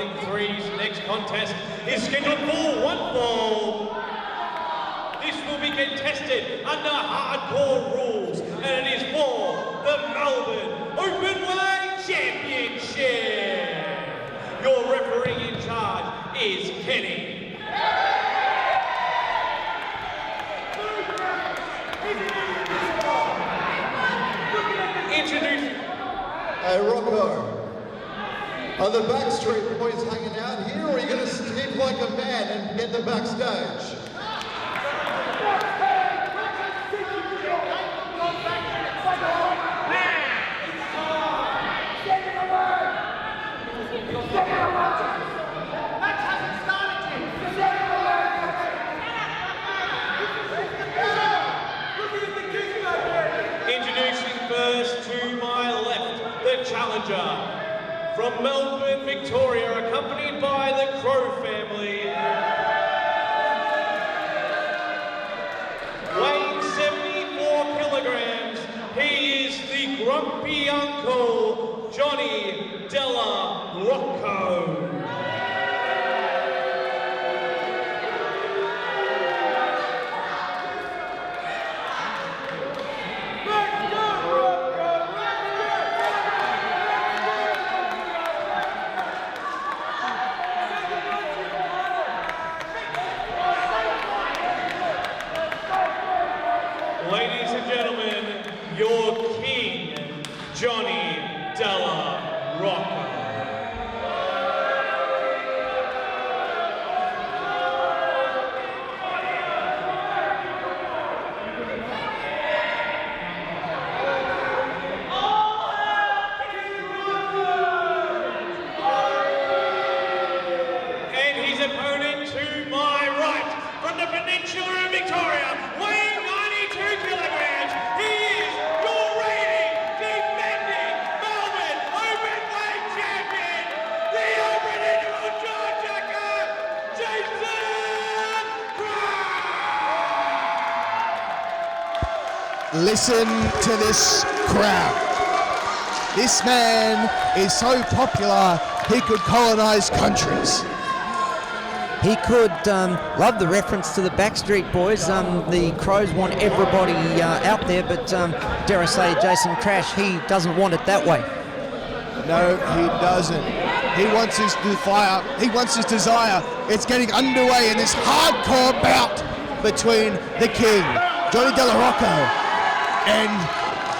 3's next contest is scheduled for one fall. This will be contested under hardcore rules, and it is for the Melbourne Openweight Championship. Your referee in charge is Kenny. Introduce. Hey Rocco, are the Backstreet Boys hanging out here, or are you going to sleep like a man and get them backstage? Introducing first to my left, the challenger from Melbourne, Victoria, accompanied by the Crow family. Weighing 74 kilograms, he is the grumpy uncle, Johnny Della Rocco. Ladies and gentlemen, your king, Johnny Della Rocco. And his opponent to my right, from the Peninsula of Victoria, weighing 92 kilograms, he is your reigning, defending Melbourne Openweight Champion, the Open Individual Jaw-Jacker, Jayson Krash! Listen to this crowd. This man is so popular, he could colonize countries. He could. Love the reference to the Backstreet Boys. The Crows want everybody out there, but dare I say, Jayson Krash, he doesn't want it that way. No, he doesn't. He wants his desire. He wants his desire. It's getting underway in this hardcore bout between the King, Johnny Della Rocco, and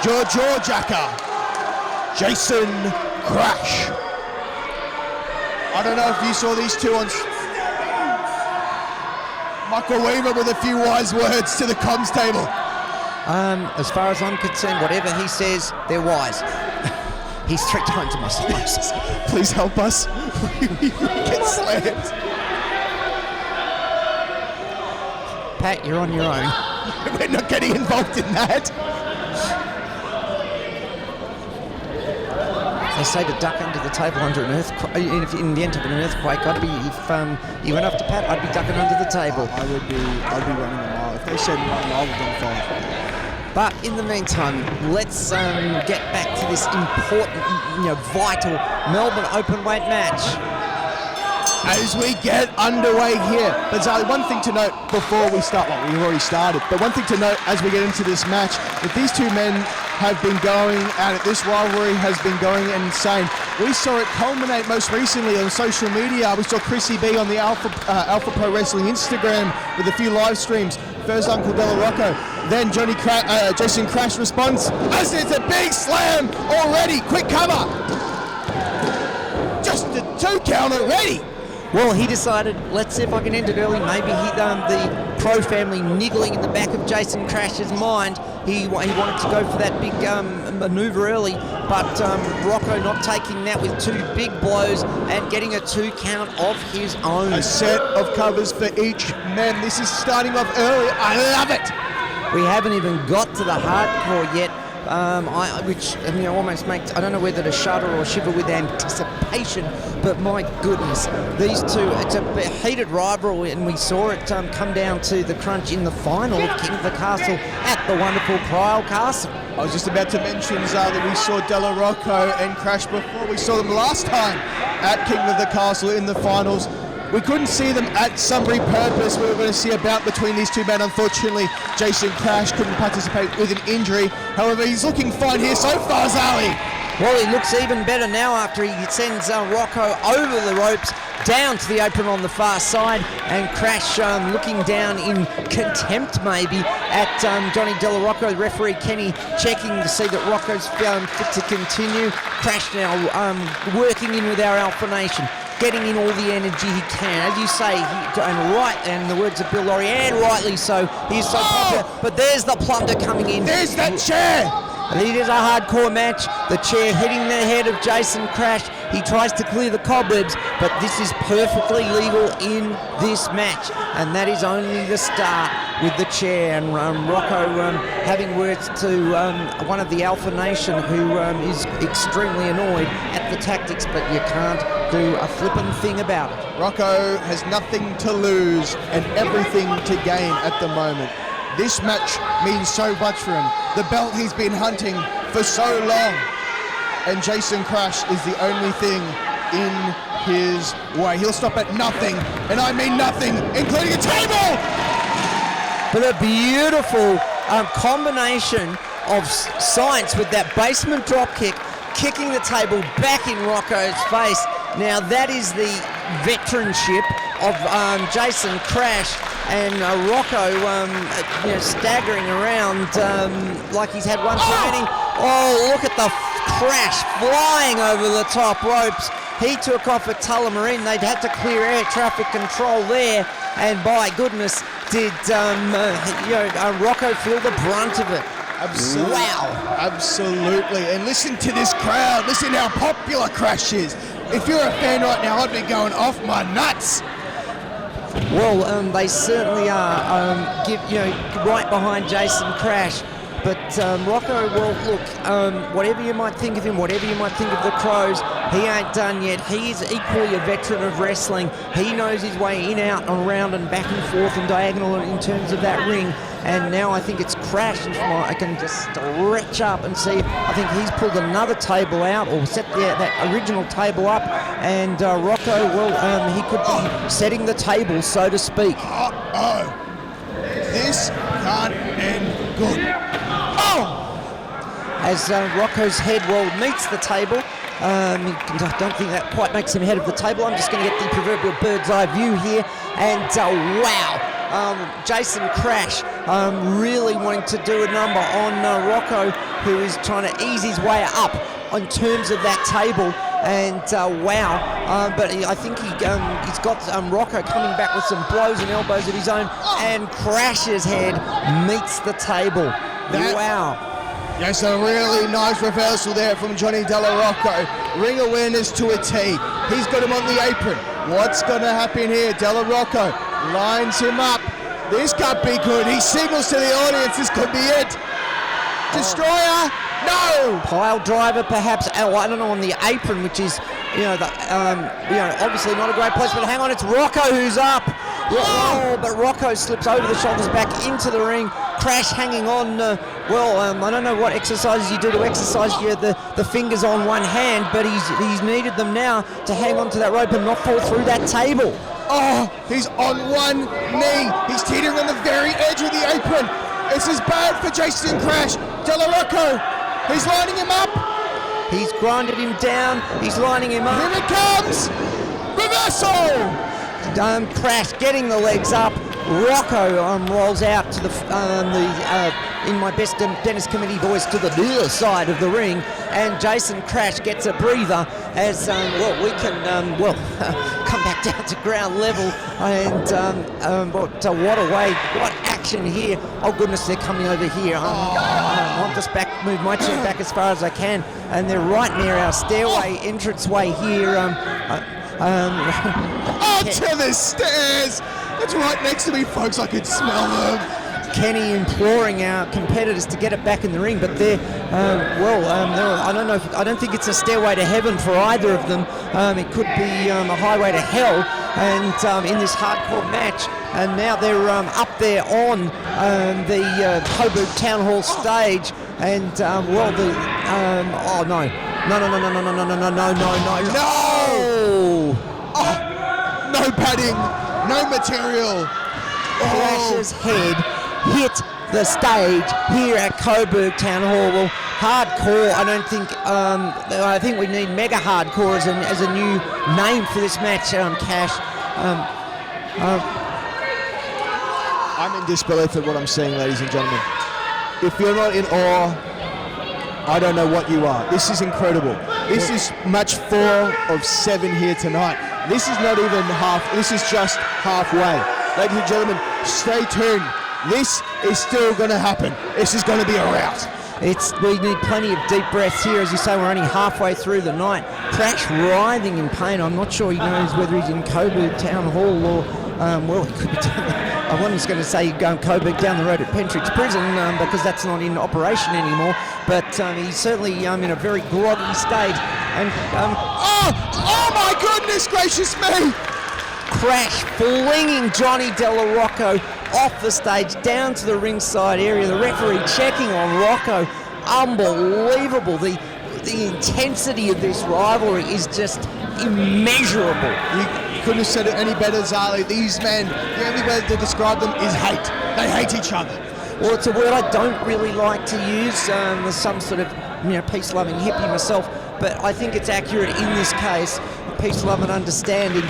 Jaw-Jacker, Jayson Krash. I don't know if you saw these two on Michael Weaver with a few wise words to the comms table. As far as I'm concerned, whatever he says, they're wise. He's 3 times my size. Please help us. We get slammed. Pat, you're on your own. We're not getting involved in that. They say to duck under the table under an earthquake. In the event of an earthquake, I'd be, if you went up to Pat, I'd be ducking under the table. I'd be running a mile. If they said run, I would have done 5. But in the meantime, let's get back to this important, vital Melbourne Openweight match. As we get underway here, but Zali, one thing to note before we start, well, we've already started, but one thing to note as we get into this match, that these two men have been going at it. This rivalry has been going insane. We saw it culminate most recently on social media. We saw Chrissy B on the Alpha Pro Wrestling Instagram with a few live streams. First Uncle Della Rocco, then Jayson Krash responds, as it's a big slam already. Quick cover. Just a 2 count already. Well, he decided, let's see if I can end it early. Maybe the Crow family niggling in the back of Jayson Krash's mind. He wanted to go for that big manoeuvre early, but Rocco not taking that with 2 big blows and getting a 2 count of his own. A set of covers for each man. This is starting off early. I love it. We haven't even got to the hardcore yet. Which almost makes, I don't know whether to shudder or shiver with anticipation, but my goodness, these two, it's a heated rivalry, and we saw it come down to the crunch in the final of King of the Castle at the wonderful Cryle Castle. I was just about to mention, that we saw Della, Rocco and Krash before. We saw them last time at King of the Castle in the finals. We couldn't see them at Sunbury Purpose. We were going to see a bout between these two men. Unfortunately, Jayson Krash couldn't participate with an injury. However, he's looking fine here so far, Zali. Well, he looks even better now after he sends Rocco over the ropes down to the apron on the far side, and Krash looking down in contempt maybe at Johnny Della Rocco. The referee Kenny checking to see that Rocco's fit to continue. Krash now working in with our Alpha Nation, getting in all the energy he can. As you say, and the words of Bill Laurie, and rightly so, he's so popular. But there's the plunder coming in. There's that chair. It is a hardcore match. The chair hitting the head of Jayson Krash. He tries to clear the cobwebs, but this is perfectly legal in this match, and that is only the start with the chair. And Rocco having words to one of the Alpha Nation, who is extremely annoyed at the tactics, but you can't do a flippin' thing about it. Rocco has nothing to lose and everything to gain at the moment. This match means so much for him. The belt he's been hunting for so long. And Jayson Krash is the only thing in his way. He'll stop at nothing, and I mean nothing, including a table! But a beautiful combination of science with that basement drop kick, kicking the table back in Rocco's face. Now that is the veteranship of Jayson Krash, and Rocco staggering around like he's had one too many. Oh, look at the crash flying over the top ropes. He took off at Tullamarine. They'd had to clear air traffic control there, and by goodness did Rocco feel the brunt of it. Absolutely. Wow. Absolutely. And listen to this crowd. Listen how popular Krash is. If you're a fan right now, I'd be going off my nuts. Well, they certainly are right behind Jayson Krash. But Rocco, well, look, whatever you might think of him, whatever you might think of the Crows, he ain't done yet. He is equally a veteran of wrestling. He knows his way in, out, and around, and back and forth and diagonal in terms of that ring. And now I think it's Krash. I can just stretch up and see. I think he's pulled another table out, or set that original table up. And Rocco, well, he could be setting the table, so to speak. This can't end good. As Rocco's head, meets the table. I don't think that quite makes him head of the table. I'm just going to get the proverbial bird's eye view here. And wow, Jayson Krash really wanting to do a number on Rocco, who is trying to ease his way up in terms of that table. And wow, but I think he's got Rocco coming back with some blows and elbows of his own, and Krash's head meets the table. Wow. Yes, a really nice reversal there from Johnny Della Rocco. Ring awareness to a T. He's got him on the apron. What's going to happen here? Della Rocco lines him up. This can't be good. He signals to the audience. This could be it. Destroyer. No! Pile driver, perhaps. Oh, I don't know, on the apron, which is, obviously not a great place. But hang on, it's Rocco who's up. Oh, but Rocco slips over the shoulders back into the ring. Krash hanging on. I don't know what exercises you do to exercise the fingers on one hand, but he's needed them now to hang on to that rope and not fall through that table. Oh, he's on one knee. He's teetering on the very edge of the apron. This is bad for Jayson Krash. Della Rocco, he's lining him up. He's grinded him down. He's lining him up. Here it comes. Reversal. Krash getting the legs up. Rocco rolls out to in my best Dennis Committee voice, to the near side of the ring, and Jayson Krash gets a breather as we can come back down to ground level. And what a way, what action here. Oh goodness, they're coming over here. I'll just move my chair back as far as I can, and they're right near our stairway entranceway here. Onto the stairs! It's right next to me, folks. I can smell them. Kenny imploring our competitors to get it back in the ring, but they're I don't know. I don't think it's a stairway to heaven for either of them. It could be a highway to hell. And in this hardcore match, and now they're up there on the Coburg Town Hall stage. And well, the oh no, Oh, no padding, no material. Krash's head hit the stage here at Coburg Town Hall. Well, hardcore, I think we need mega hardcore as a new name for this match, Cash. I'm in disbelief at what I'm seeing, ladies and gentlemen. If you're not in awe, I don't know what you are. This is incredible. This is match 4 of 7 here tonight. This is not even half, this is just halfway. Ladies and gentlemen, stay tuned. This is still going to happen. This is going to be a rout. We need plenty of deep breaths here. As you say, we're only halfway through the night. Krash writhing in pain. I'm not sure he knows whether he's in Coburg Town Hall or, well, he could be I wasn't going to say going Coburg down the road at Pentridge Prison because that's not in operation anymore. But he's certainly in a very groggy state. And oh my goodness gracious me! Krash flinging Johnny Della Rocco off the stage down to the ringside area. The referee checking on Rocco. Unbelievable. The intensity of this rivalry is just immeasurable. You couldn't have said it any better, Zali. These men, the only way to describe them is hate. They hate each other. Well, it's a word I don't really like to use. There's some sort of peace-loving hippie myself, but I think it's accurate in this case. Peace, love and understanding,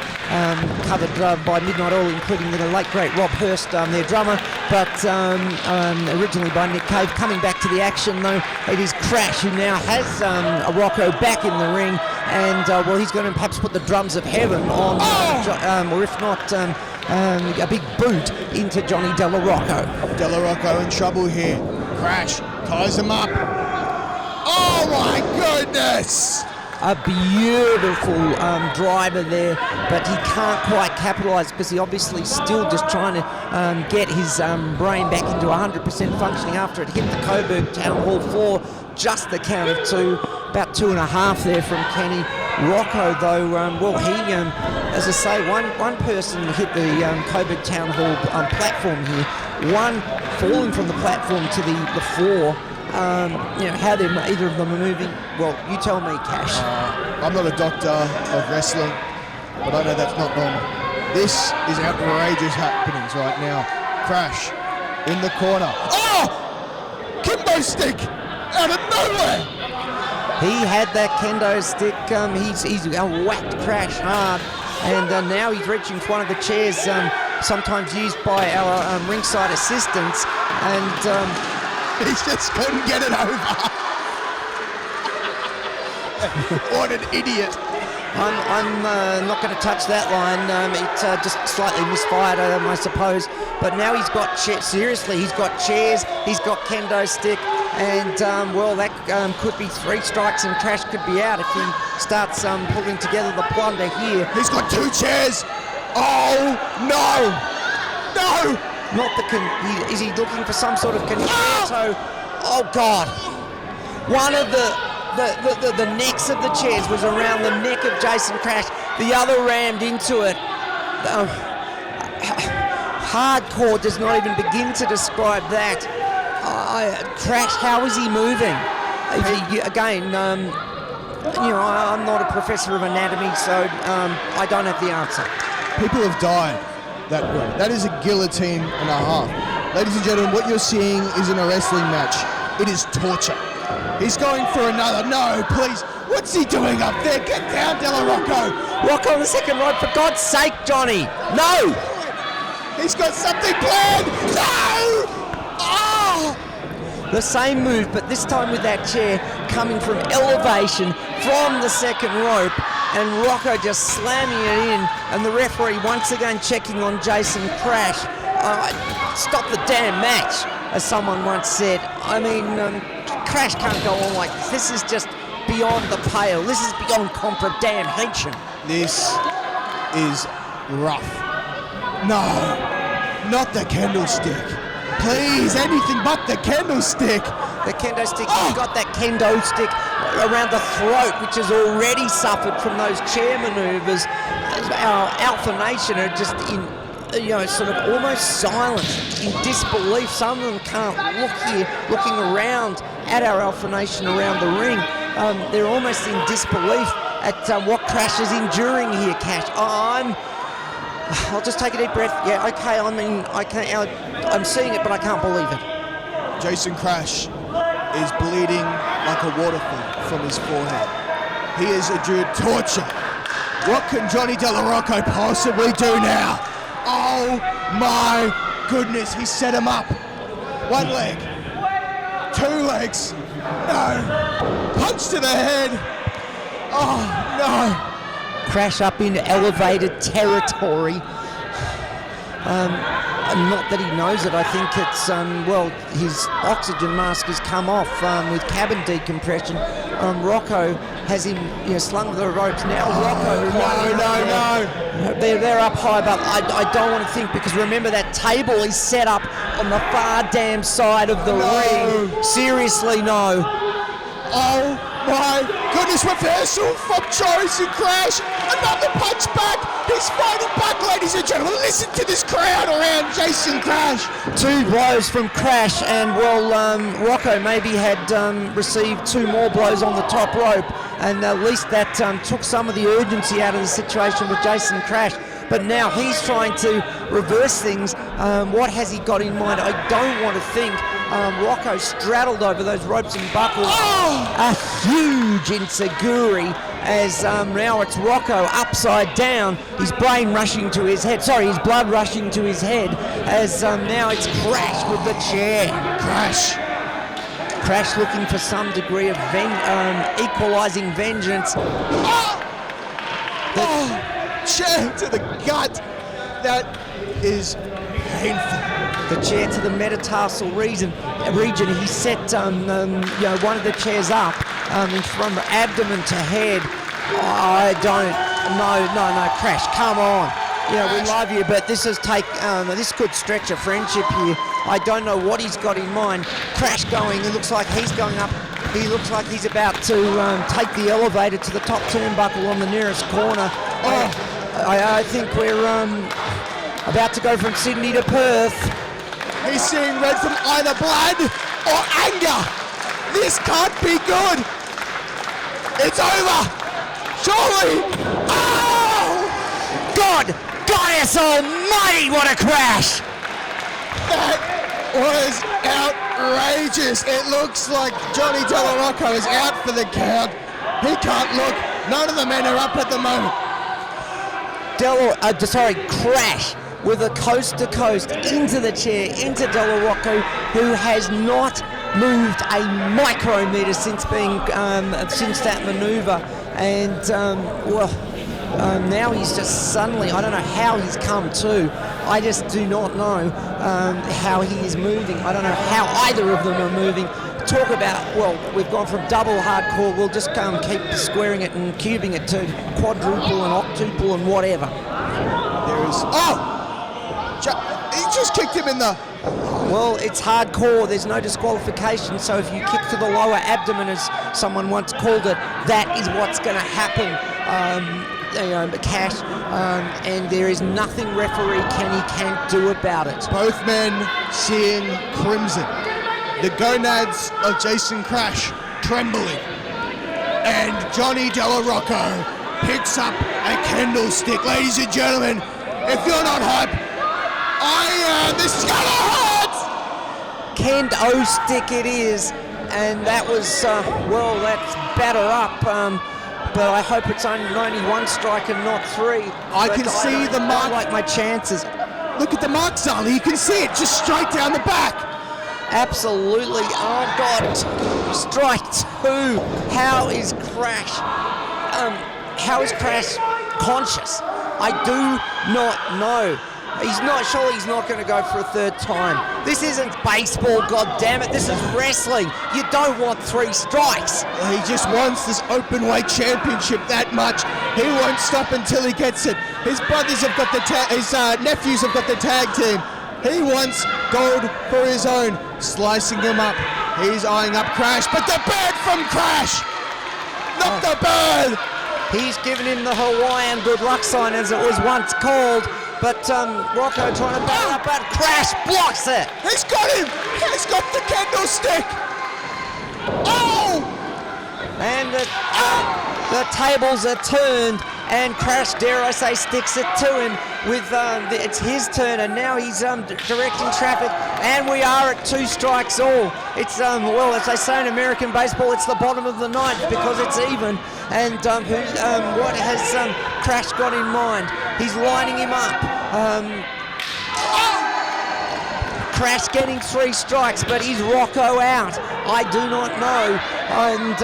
covered by Midnight Oil, including the late great Rob Hurst, their drummer, but originally by Nick Cave. Coming back to the action though, it is Krash who now has a Rocco back in the ring, and well, he's going to perhaps put the drums of heaven on, or if not, a big boot into Johnny Della Rocco. Della Rocco in trouble here. Krash ties him up. Oh my goodness! A beautiful driver there, but he can't quite capitalise because he obviously still just trying to get his brain back into 100% functioning after it hit the Coburg Town Hall floor. Just the count of 2, about 2.5 there from Kenny. Rocco though, well, he, as I say, one person hit the Coburg Town Hall platform here, one falling from the platform to the floor. How either of them are moving, well, you tell me, Cash. I'm not a doctor of wrestling, but I know that's not normal. This is outrageous happenings right now. Krash in the corner. Oh! Kimbo stick out of nowhere! He had that kendo stick. He's whacked Krash hard, and now he's reaching for one of the chairs, sometimes used by our ringside assistants, and he just couldn't get it over. What an idiot. I'm not going to touch that line. It just slightly misfired, I suppose. But now he's got seriously, he's got chairs, he's got kendo stick, and well, that could be 3 strikes and Krash could be out if he starts pulling together the plunder here. He's got 2 chairs. Oh no! No! Not is he looking for some sort of concerto? Oh God! One of the necks of the chairs was around the neck of Jayson Krash. The other rammed into it. Hardcore does not even begin to describe that. Krash, how is he moving? I'm not a professor of anatomy, so I don't have the answer. People have died that way. That is a guillotine and a half. Ladies and gentlemen, what you're seeing isn't a wrestling match. It is torture. He's going for another. No, please. What's he doing up there? Get down, Della Rocco. Rocco on the second rope, for God's sake, Johnny. No! He's got something planned. No! Oh! The same move, but this time with that chair coming from elevation from the second rope, and Rocco just slamming it in, and the referee once again checking on Jayson Krash. Stop the damn match, as someone once said. I mean, Krash can't go on like this. This is just beyond the pale. This is beyond comprehension. This is rough. No, not the candlestick. Please, anything but the candlestick. The kendo stick, he's got that kendo stick around the throat, which has already suffered from those chair maneuvers. Our Alpha Nation are just in, sort of almost silent, in disbelief. Some of them can't look here, looking around at our Alpha Nation around the ring. They're almost in disbelief at what Krash is enduring here, Cash. I'll just take a deep breath. Yeah, okay, I'm seeing it, but I can't believe it. Jayson Krash is bleeding like a waterfall from his forehead. He has endured torture. What can Johnny Della Rocco possibly do now? Oh my goodness, he set him up. One leg, two legs, no, punch to the head. Oh no. Krash up in elevated territory. Not that he knows it. I think it's, his oxygen mask has come off with cabin decompression. Rocco has him slung to the ropes. Now Rocco... No. They're up high, but I don't want to think, because remember that table is set up on the far damn side of the ring. Seriously, no. Oh my goodness, reversal from Jayson Krash. Another punch back. He's fighting back, ladies and gentlemen. Listen to this crowd around Jayson Krash. Two blows from Krash, and Rocco maybe had received two more blows on the top rope, and at least that took some of the urgency out of the situation with Jayson Krash. But now he's trying to reverse things. What has he got in mind? I don't want to think. Rocco straddled over those ropes and buckles. A huge enziguri as now it's Rocco upside down. His brain rushing to his head. Sorry, his blood rushing to his head as now it's Krash with the chair. Krash looking for some degree of equalising vengeance. Chair to the gut. That is painful. The chair to the metatarsal region. He set one of the chairs up from abdomen to head. No, Krash, come on. We love you, but this could stretch a friendship here. I don't know what he's got in mind. Krash going, it looks like he's going up. He looks like he's about to take the elevator to the top turnbuckle on the nearest corner. I think we're about to go from Sydney to Perth. He's seeing red from either blood or anger. This can't be good. It's over. Surely. Oh! Goddess almighty, what a crash! That was outrageous. It looks like Johnny Della Rocco is out for the count. He can't look. None of the men are up at the moment. Krash with a coast-to-coast into the chair, into Della Rocco, who has not moved a micrometer since that manoeuvre. And, now he's just suddenly, I don't know how he's come to. I just do not know how he is moving. I don't know how either of them are moving. Talk about, we've gone from double hardcore, we'll just keep squaring it and cubing it to quadruple and octuple and whatever. There is, he just kicked him in the... Well, it's hardcore, there's no disqualification, so if you kick to the lower abdomen, as someone once called it, that is what's going to happen, Cash, and there is nothing referee Kenny can't do about it. Both men seeing crimson. The gonads of Jayson Krash trembling. And Johnny Della Rocco picks up a candlestick. Ladies and gentlemen, if you're not hype, I am. This is gonna hurt! Kendo stick it is, and that was, that's batter up, but I hope it's only one strike and not three. I can see the mark. I like my chances. Look at the mark, Zali. You can see it just straight down the back. Absolutely. Oh, God. Strike two. How is Krash conscious? I do not know. Surely he's not going to go for a third time. This isn't baseball, goddammit. This is wrestling. You don't want three strikes. He just wants this Openweight Championship that much. He won't stop until he gets it. His brothers have got his nephews have got the tag team. He wants gold for his own. Slicing him up. He's eyeing up Krash, but the bird from Krash! Not the bird! He's given him the Hawaiian good luck sign, as it was once called. But Rocco trying to back up, but Krash blocks it. He's got him! He's got the candlestick! Oh! And the tables are turned, and Krash, dare I say, sticks it to him with it's his turn, and now he's directing traffic, and we are at 2 strikes all. It's well, as they say in American baseball, it's the bottom of the ninth because it's even. And what has Krash got in mind? He's lining him up. Krash getting 3 strikes, but is Rocco out? I do not know, and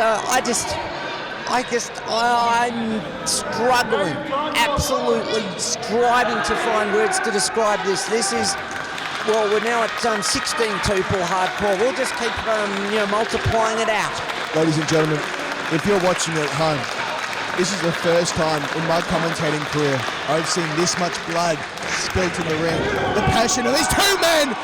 I'm struggling, absolutely striving to find words to describe this. This is, well, we're now at 16-2 Paul Hardcore. We'll just keep multiplying it out. Ladies and gentlemen, if you're watching at home, this is the first time in my commentating career I've seen this much blood spilt in the ring. The passion of these 2 men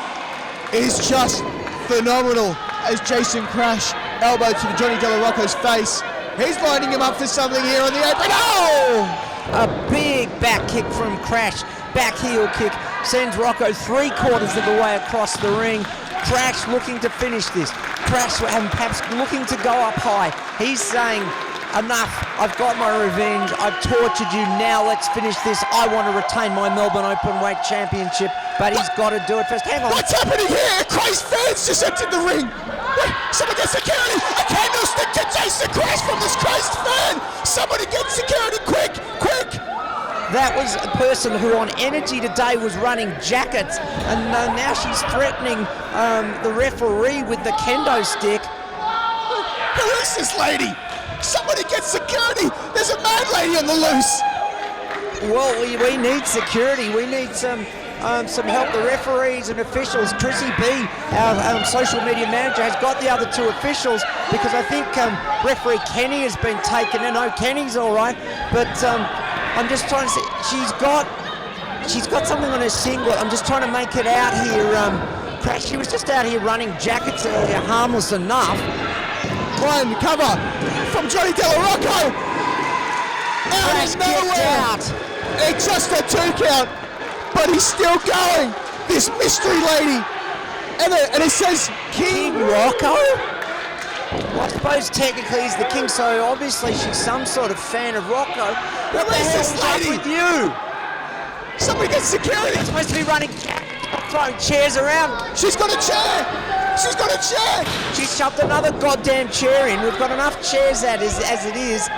is just phenomenal as Jayson Krash elbow to Johnny Della Rocco's face. He's lining him up for something here on the apron. Oh! A big back kick from Krash. Back heel kick sends Rocco 3/4 of the way across the ring. Krash looking to finish this. Krash perhaps looking to go up high. He's saying, enough, I've got my revenge, I've tortured you, now let's finish this. I want to retain my Melbourne Openweight Championship, but he's got to do it first. Hang on. What's happening here? Christ, fans just entered the ring. Wait, someone get security. A candlestick to Jayson Krash from this Christ fan. Somebody get security, quick, quick. That was a person who on Energy today was running jackets, and now she's threatening the referee with the kendo stick. Who is this lady? Somebody get security. There's a mad lady on the loose. Well, we need security. We need some help. The referees and officials. Chrissy B, our social media manager, has got the other 2 officials because I think referee Kenny has been taken. And no, Kenny's all right, but I'm just trying to see. She's got something on her singlet. I'm just trying to make it out here. Krash, she was just out here running jackets earlier, harmless enough. One cover from Johnny Della Rocco. Krash gets out. It's just a 2 count, but he's still going. This mystery lady, and it says King Rocco. Well, I suppose technically he's the king, so obviously she's some sort of fan of Rocco. What the hell's up with you? Somebody get security. They're supposed to be running, throwing chairs around. She's got a chair. She's got a chair. She's shoved another goddamn chair in. We've got enough chairs as it is.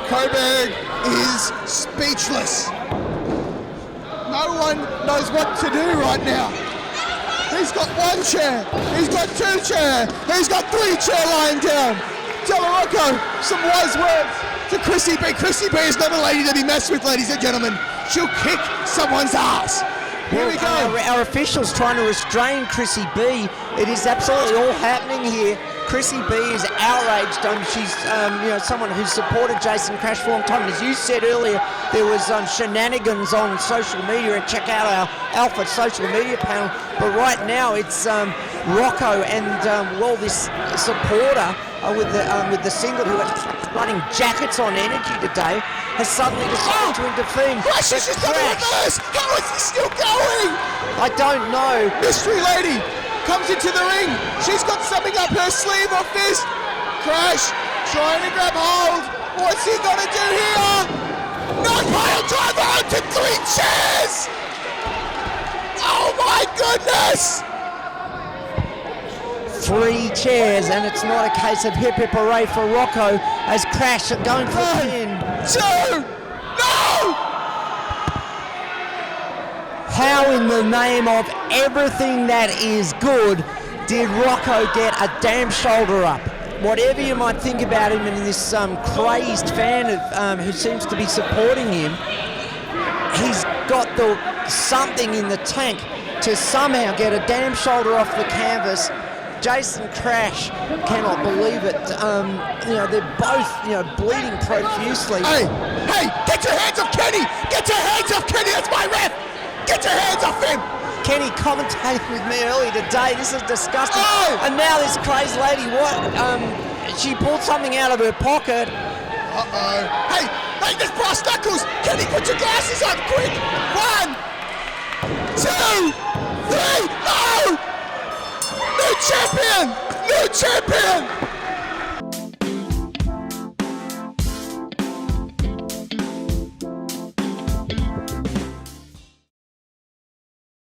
Coburg is speechless. No one knows what to do right now. He's got 1 chair. He's got 2 chair. He's got 3 chair lying down. Della Rocco, some wise words to Chrissy B. Chrissy B is not a lady to be messed with, ladies and gentlemen. She'll kick someone's ass. Here we go. Our officials trying to restrain Chrissy B. It is absolutely all happening here. Chrissy B is outraged. She's someone who's supported Jayson Krash for a long time. As you said earlier, there was shenanigans on social media. And check out our Alpha social media panel. But right now it's Rocco and this supporter with the singlet who was running jackets on Energy today has suddenly decided to intervene. Krash has just done a reverse. How is he still going? I don't know. Mystery lady comes into the ring. She's got something up her sleeve or fist. Krash trying to grab hold. What's he gonna do here? No, pile driver onto 3 chairs. Oh my goodness. 3 chairs, and it's not a case of hip hip hooray for Rocco as Krash are going for the pin. 2. No! How in the name of everything that is good did Rocco get a damn shoulder up? Whatever you might think about him and this crazed fan of, who seems to be supporting him, he's got something in the tank to somehow get a damn shoulder off the canvas. Jayson Krash cannot believe it. They're both, bleeding profusely. Hey, get your hands off Kenny! Get your hands off Kenny, that's my ref! Get your hands off him! Kenny commentated with me earlier today. This is disgusting. Oh! And now this crazy lady, she pulled something out of her pocket. Uh-oh. Hey, there's brass knuckles! Kenny, put your glasses on, quick! 1, 2, 3, no! New champion! New champion!